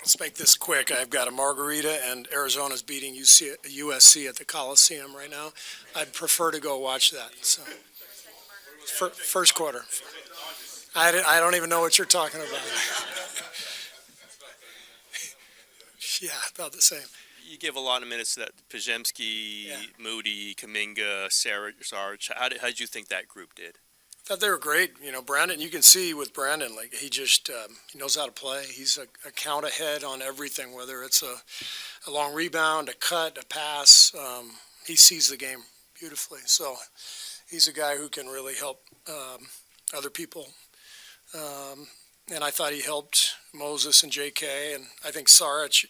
Let's make this quick. I've got a margarita, and Arizona's beating USC at the Coliseum right now. I'd prefer to go watch that. So, first quarter. I don't even know what you're talking about. Yeah, about the same. You give a lot of minutes to that Pajemski, Yeah. Moody, Kaminga, Sarge. How did you think that group did? I thought they were great. Brandon, you can see with Brandon, like he just he knows how to play. He's a count ahead on everything, whether it's a long rebound, a cut, a pass. He sees the game beautifully. So he's a guy who can really help other people. And I thought he helped Moses and J.K. And I think Saric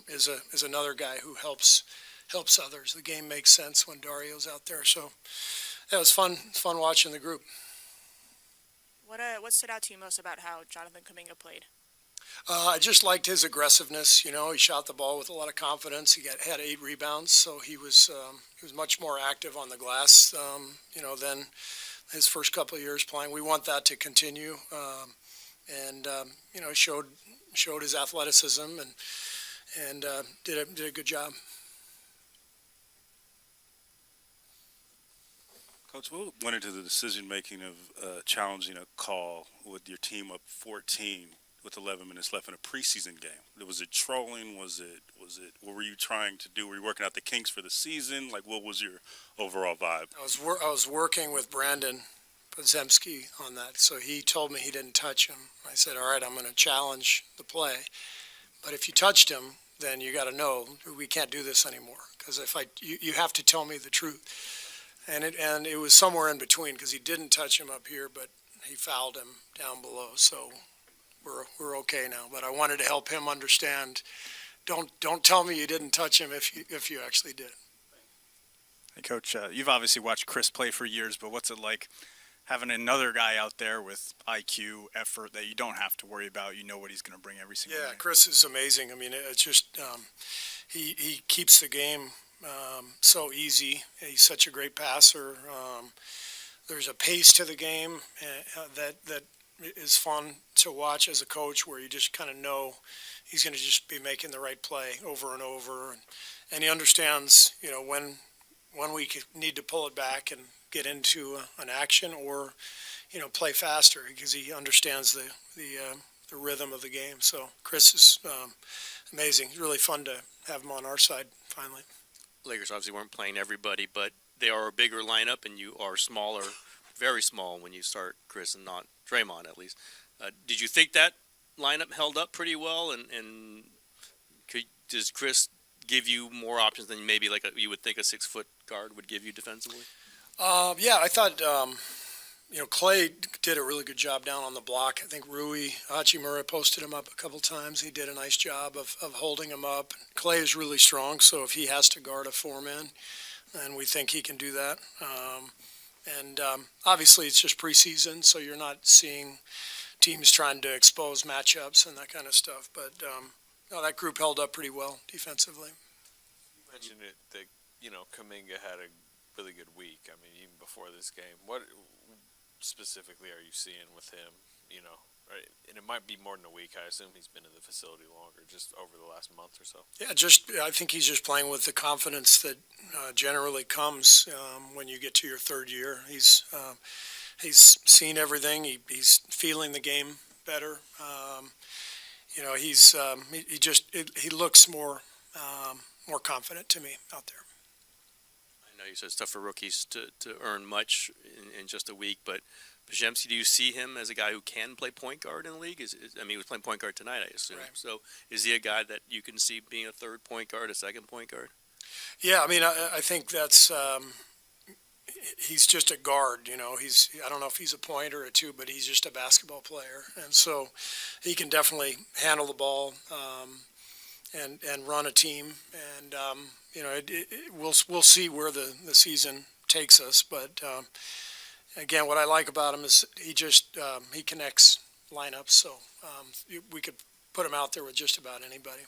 is another guy who helps others. The game makes sense when Dario's out there. So yeah, it was fun watching the group. What stood out to you most about how Jonathan Kuminga played? I just liked his aggressiveness. He shot the ball with a lot of confidence. Had 8 rebounds, so he was much more active on the glass. Than his first couple of years playing. We want that to continue. And showed his athleticism and did a good job. Coach, what went into the decision making of challenging a call with your team up 14 with 11 minutes left in a preseason game? Was it trolling? Was it? What were you trying to do? Were you working out the kinks for the season? Like, what was your overall vibe? I was working with Brandon Pajemski on that, so he told me he didn't touch him. I said, all right, I'm going to challenge the play, but if you touched him, then you got to know we can't do this anymore, because you have to tell me the truth. And it was somewhere in between, because he didn't touch him up here, but he fouled him down below. So we're okay now. But I wanted to help him understand. Don't tell me you didn't touch him if you actually did. Hey, Coach, you've obviously watched Chris play for years, but what's it like having another guy out there with IQ, effort that you don't have to worry about? You know what he's going to bring every single Yeah, night. Chris is amazing. I mean, it's just he keeps the game so easy. He's such a great passer. There's a pace to the game that is fun to watch as a coach, where you just kind of know he's going to just be making the right play over and over, and he understands when we need to pull it back and get into an action, or play faster, because he understands the rhythm of the game. So Chris is amazing. It's really fun to have him on our side finally. Lakers obviously weren't playing everybody, but they are a bigger lineup, and you are smaller, very small when you start Chris and not Draymond, at least. Did you think that lineup held up pretty well, and does Chris give you more options than maybe you would think a 6-foot guard would give you defensively? Yeah, I thought Clay did a really good job down on the block. I think Rui Hachimura posted him up a couple times. He did a nice job of holding him up. Clay is really strong, so if he has to guard a 4-man, then we think he can do that. Obviously it's just preseason, so you're not seeing teams trying to expose matchups and that kind of stuff. But no, that group held up pretty well defensively. You mentioned it that Kuminga had a really good week. I mean, even before this game, what specifically are you seeing with him? Right? And it might be more than a week. I assume he's been in the facility longer, just over the last month or so. Yeah, I think he's just playing with the confidence that generally comes when you get to your third year. He's seen everything. He's feeling the game better. He looks more confident to me out there. I know you said it's tough for rookies to earn much in just a week, but Pajemski, do you see him as a guy who can play point guard in the league? He was playing point guard tonight, I assume. Right. So is he a guy that you can see being a third point guard, a second point guard? Yeah, I mean, I think that's he's just a guard. I don't know if he's a point or a two, but he's just a basketball player, and so he can definitely handle the ball and run a team. And we'll see where the season takes us, but. Again, what I like about him is he connects lineups, so we could put him out there with just about anybody.